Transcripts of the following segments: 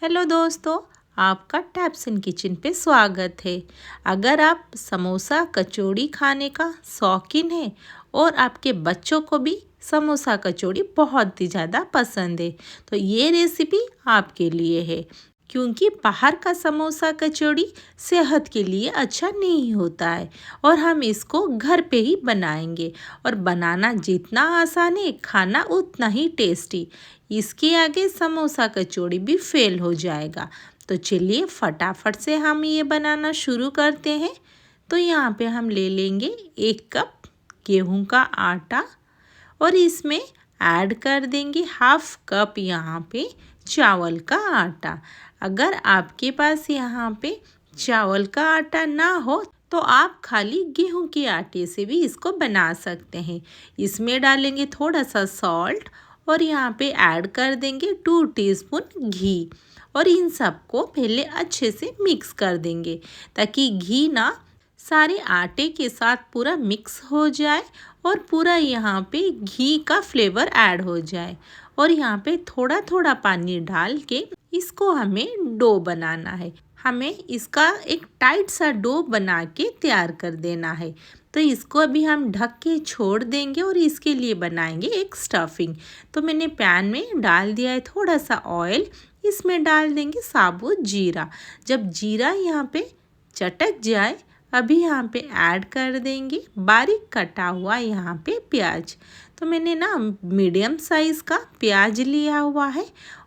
Hello दोस्तों, आपका taps in kitchen पे स्वागत है। अगर आप समोसा कचौड़ी खाने का शौकीन है और आपके बच्चों को भी समोसा कचौड़ी बहुत ही ज़्यादा पसंद है तो ये रेसिपी आपके लिए है। क्योंकि बाहर का समोसा कचौड़ी सेहत के लिए अच्छा नहीं होता है और हम इसको घर पे ही बनाएंगे और बनाना जितना आसान है खाना उतना ही टेस्टी। इसके आगे समोसा कचौड़ी भी फेल हो जाएगा। तो चलिए फटाफट से हम ये बनाना शुरू करते हैं। तो यहाँ पे हम ले लेंगे 1 कप गेहूं का आटा और इसमें ऐड कर देंगे 1/2 कप यहाँ पे चावल का आटा। अगर आपके पास यहाँ पे चावल का आटा ना हो तो आप खाली गेहूं के आटे से भी इसको बना सकते हैं। इसमें डालेंगे थोड़ा सा सॉल्ट और यहाँ पे ऐड कर देंगे 2 टीस्पून घी और इन सबको पहले अच्छे से मिक्स कर देंगे ताकि घी ना सारे आटे के साथ पूरा मिक्स हो जाए और पूरा यहाँ पे घी का फ्लेवर ऐड हो जाए। और यहाँ पे थोड़ा थोड़ा पानी डाल के इसको हमें डो बनाना है। हमें इसका एक टाइट सा डो बना के तैयार कर देना है। तो इसको अभी हम ढक के छोड़ देंगे और इसके लिए बनाएंगे एक स्टफिंग। तो मैंने पैन में डाल दिया है थोड़ा सा ऑयल। इसमें डाल देंगे साबुत जीरा। जब जीरा यहाँ पे चटक जाए अभी यहाँ पे ऐड कर देंगे बारीक कटा हुआ यहाँ पे प्याज। तो मैंने ना मीडियम साइज़ का प्याज लिया हुआ है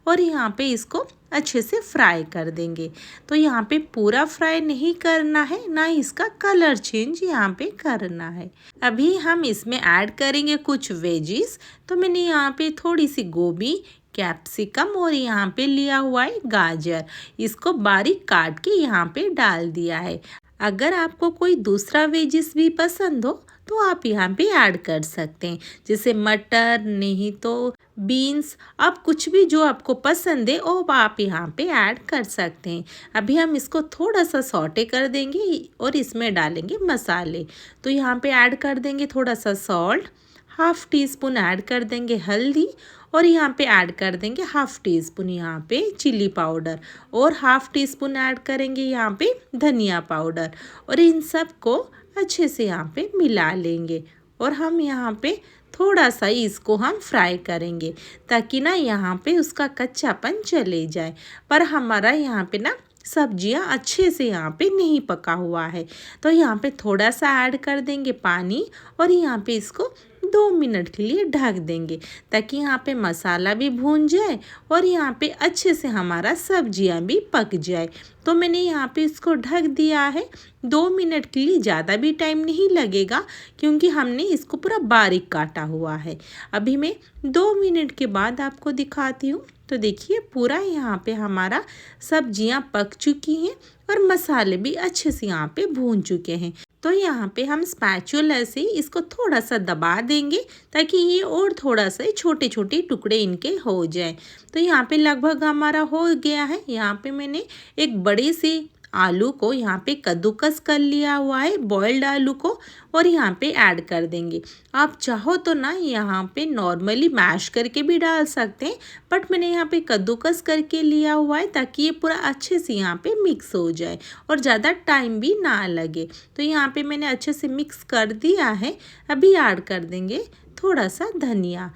और यहाँ पे इसको अच्छे से फ्राई कर देंगे। तो यहाँ पे पूरा फ्राई नहीं करना है, ना इसका कलर चेंज यहाँ पे करना है। अभी हम इसमें ऐड करेंगे कुछ वेजिस। तो मैंने यहाँ पे थोड़ी सी गोभी, कैप्सिकम और यहाँ पे लिया हुआ है गाजर। इसको बारीक काट के यहाँ पे डाल दिया है। अगर आपको कोई दूसरा वेजिस भी पसंद हो तो आप यहाँ पे ऐड कर सकते हैं, जैसे मटर, नहीं तो बीन्स। आप कुछ भी जो आपको पसंद है वो आप यहाँ पे ऐड कर सकते हैं। अभी हम इसको थोड़ा सा सौटे कर देंगे और इसमें डालेंगे मसाले। तो यहाँ पे ऐड कर देंगे थोड़ा सा सॉल्ट, 1/2 टीस्पून ऐड कर देंगे हल्दी और यहाँ पे ऐड कर देंगे 1/2 टीस्पून यहाँ पे चिली पाउडर और 1/2 टीस्पून ऐड करेंगे यहाँ पे धनिया पाउडर। और इन सब को अच्छे से यहाँ पे मिला लेंगे और हम यहाँ पे थोड़ा सा इसको हम फ्राई करेंगे ताकि ना यहाँ पे उसका कच्चापन चले जाए। पर हमारा यहाँ पे ना सब्जियां अच्छे से यहाँ पे नहीं पका हुआ है। तो यहाँ पे थोड़ा सा ऐड कर देंगे पानी और यहाँ पे इसको 2 मिनट के लिए ढक देंगे ताकि यहाँ पे मसाला भी भून जाए और यहाँ पे अच्छे से हमारा सब्जियां भी पक जाए। तो मैंने यहाँ पे इसको ढक दिया है 2 मिनट के लिए। ज़्यादा भी टाइम नहीं लगेगा क्योंकि हमने इसको पूरा बारीक काटा हुआ है। अभी मैं 2 मिनट के बाद आपको दिखाती हूँ। तो देखिए पूरा यहाँ पे हमारा सब्जियां पक चुकी हैं और मसाले भी अच्छे से यहाँ पे भून चुके हैं। तो यहाँ पे हम स्पैचुला से इसको थोड़ा सा दबा देंगे ताकि ये और थोड़ा सा छोटे छोटे टुकड़े इनके हो जाए। तो यहाँ पे लगभग हमारा हो गया है। यहाँ पे मैंने एक बड़े से आलू को यहाँ पे कद्दूकस कर लिया हुआ है, बॉइल्ड आलू को, और यहाँ पे ऐड कर देंगे। आप चाहो तो ना यहाँ पे नॉर्मली मैश करके भी डाल सकते हैं, बट मैंने यहाँ पे कद्दूकस करके लिया हुआ है ताकि ये पूरा अच्छे से यहाँ पे मिक्स हो जाए और ज़्यादा टाइम भी ना लगे। तो यहाँ पे मैंने अच्छे से मिक्स कर दिया है। अभी ऐड कर देंगे थोड़ा सा धनिया।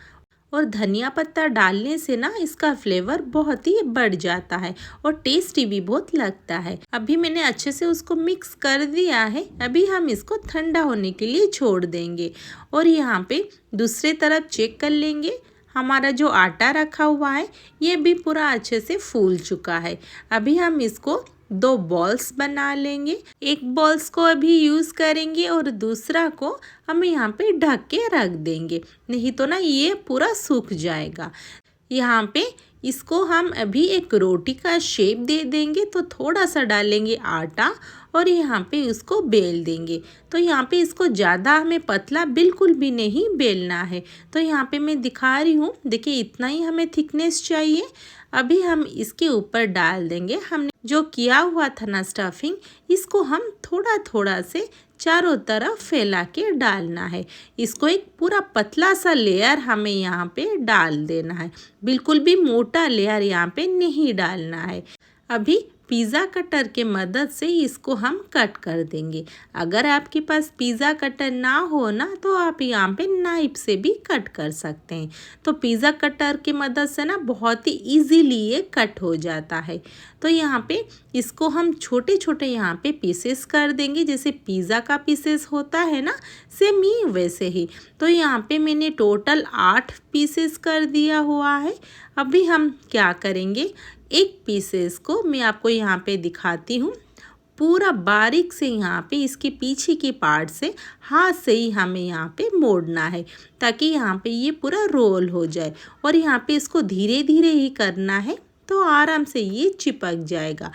और धनिया पत्ता डालने से ना इसका फ्लेवर बहुत ही बढ़ जाता है और टेस्टी भी बहुत लगता है। अभी मैंने अच्छे से उसको मिक्स कर दिया है। अभी हम इसको ठंडा होने के लिए छोड़ देंगे और यहाँ पे दूसरे तरफ चेक कर लेंगे। हमारा जो आटा रखा हुआ है ये भी पूरा अच्छे से फूल चुका है। अभी हम इसको 2 बॉल्स बना लेंगे। एक बॉल्स को अभी यूज़ करेंगे और दूसरा को हम यहाँ पे ढक के रख देंगे, नहीं तो ना ये पूरा सूख जाएगा। यहाँ पे इसको हम अभी एक रोटी का शेप दे देंगे। तो थोड़ा सा डालेंगे आटा और यहाँ पे उसको बेल देंगे। तो यहाँ पे इसको ज़्यादा हमें पतला बिल्कुल भी नहीं बेलना है। तो यहाँ पे मैं दिखा रही हूँ, देखिए इतना ही हमें थिकनेस चाहिए। अभी हम इसके ऊपर डाल देंगे हमने जो किया हुआ था ना स्टफिंग, इसको हम थोड़ा थोड़ा से चारों तरफ फैला के डालना है। इसको एक पूरा पतला सा लेयर हमें यहाँ पे डाल देना है, बिल्कुल भी मोटा लेयर यहाँ पे नहीं डालना है। अभी पिज़्ज़ा कटर के मदद से इसको हम कट कर देंगे। अगर आपके पास पिज़्ज़ा कटर ना हो ना तो आप यहाँ पे नाइफ से भी कट कर सकते हैं। तो पिज़्ज़ा कटर की मदद से ना बहुत ही इजीली ये कट हो जाता है। तो यहाँ पे इसको हम छोटे छोटे यहाँ पे पीसेस कर देंगे, जैसे पिज़्ज़ा का पीसेस होता है ना, सेम ही वैसे ही। तो यहाँ पे मैंने टोटल 8 पीसेस कर दिया हुआ है। अभी हम क्या करेंगे, एक पीसेस को मैं आपको यहाँ पे दिखाती हूँ। पूरा बारीक से यहाँ पे इसके पीछे के पार्ट से हाथ से ही हमें यहाँ पे मोड़ना है, ताकि यहाँ पे ये पूरा रोल हो जाए। और यहाँ पे इसको धीरे धीरे ही करना है, तो आराम से ये चिपक जाएगा।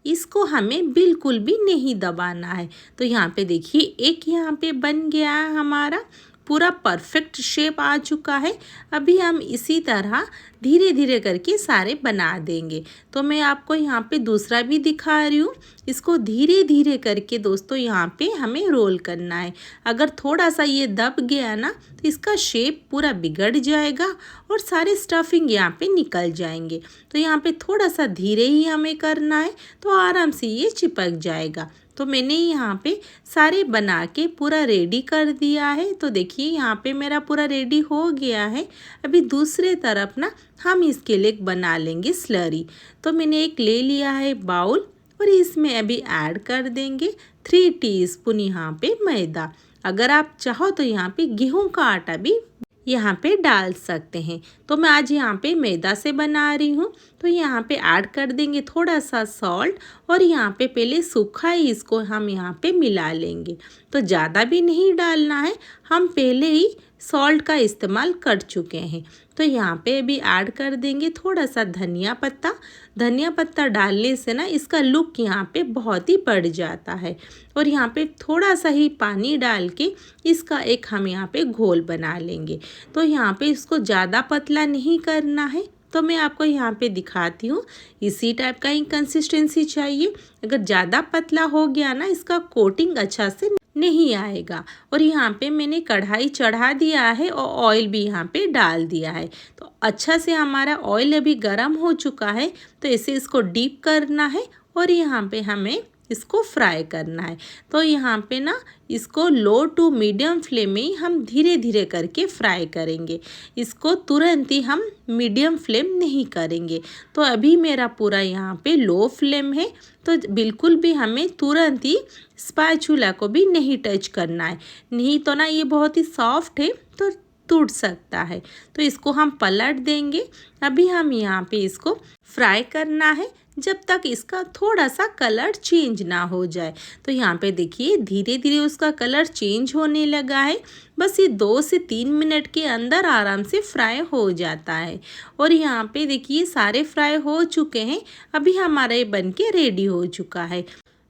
इसको हमें बिल्कुल भी नहीं दबाना है। तो यहाँ पे देखिए एक यहाँ पे बन गया है, हमारा पूरा परफेक्ट शेप आ चुका है। अभी हम इसी तरह धीरे धीरे करके सारे बना देंगे। तो मैं आपको यहाँ पे दूसरा भी दिखा रही हूँ। इसको धीरे धीरे करके दोस्तों यहाँ पे हमें रोल करना है। अगर थोड़ा सा ये दब गया ना तो इसका शेप पूरा बिगड़ जाएगा और सारे स्टफिंग यहाँ पे निकल जाएंगे। तो यहाँ पे थोड़ा सा धीरे ही हमें करना है, तो आराम से ये चिपक जाएगा। तो मैंने यहाँ पे सारे बना के पूरा रेडी कर दिया है। तो देखिए यहाँ पे मेरा पूरा रेडी हो गया है। अभी दूसरे तरफ ना हम इसके लिए बना लेंगे स्लरी। तो मैंने एक ले लिया है बाउल, और इसमें अभी ऐड कर देंगे 3 टीस्पून यहाँ पे मैदा। अगर आप चाहो तो यहाँ पे गेहूं का आटा भी यहाँ पे डाल सकते हैं। तो मैं आज यहाँ पे मैदा से बना रही हूँ। तो यहाँ पे ऐड कर देंगे थोड़ा सा सॉल्ट, और यहाँ पे पहले सूखा ही इसको हम यहाँ पे मिला लेंगे। तो ज़्यादा भी नहीं डालना है, हम पहले ही सॉल्ट का इस्तेमाल कर चुके हैं। तो यहाँ पे अभी ऐड कर देंगे थोड़ा सा धनिया पत्ता। धनिया पत्ता डालने से ना इसका लुक यहाँ पे बहुत ही बढ़ जाता है। और यहाँ पे थोड़ा सा ही पानी डाल के इसका एक हम यहाँ पे घोल बना लेंगे। तो यहाँ पे इसको ज़्यादा पतला नहीं करना है। तो मैं आपको यहाँ पे दिखाती हूँ, इसी टाइप का ही कंसिस्टेंसी चाहिए। अगर ज़्यादा पतला हो गया ना, इसका कोटिंग अच्छा से नहीं आएगा। और यहाँ पे मैंने कढ़ाई चढ़ा दिया है और ऑयल भी यहाँ पे डाल दिया है। तो अच्छा से हमारा ऑयल अभी गर्म हो चुका है। तो ऐसे इसको डीप करना है और यहाँ पे हमें इसको फ्राई करना है। तो यहाँ पे ना इसको लो टू मीडियम फ्लेम में ही हम धीरे धीरे करके फ्राई करेंगे। इसको तुरंत ही हम मीडियम फ्लेम नहीं करेंगे। तो अभी मेरा पूरा यहाँ पे लो फ्लेम है। तो बिल्कुल भी हमें तुरंत ही स्पैचुला को भी नहीं टच करना है, नहीं तो ना ये बहुत ही सॉफ्ट है तो टूट सकता है। तो इसको हम पलट देंगे। अभी हम यहाँ पे इसको फ्राई करना है जब तक इसका थोड़ा सा कलर चेंज ना हो जाए। तो यहाँ पे देखिए धीरे धीरे उसका कलर चेंज होने लगा है। बस ये 2 से 3 मिनट के अंदर आराम से फ्राई हो जाता है। और यहाँ पे देखिए सारे फ्राई हो चुके हैं। अभी हमारा ये बन के रेडी हो चुका है।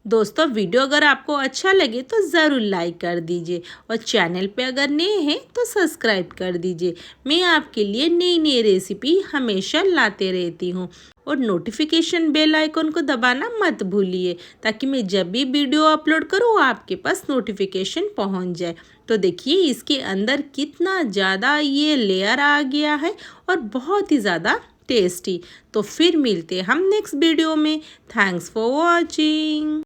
दोस्तों वीडियो अगर आपको अच्छा लगे तो ज़रूर लाइक कर दीजिए, और चैनल पे अगर नए हैं तो सब्सक्राइब कर दीजिए। मैं आपके लिए नई नई रेसिपी हमेशा लाते रहती हूँ। और नोटिफिकेशन बेल आइकन को दबाना मत भूलिए, ताकि मैं जब भी वीडियो अपलोड करूँ आपके पास नोटिफिकेशन पहुँच जाए। तो देखिए इसके अंदर कितना ज़्यादा ये लेयर आ गया है और बहुत ही ज़्यादा टेस्टी। तो फिर मिलते हैं हम नेक्स्ट वीडियो में। Thanks for watching.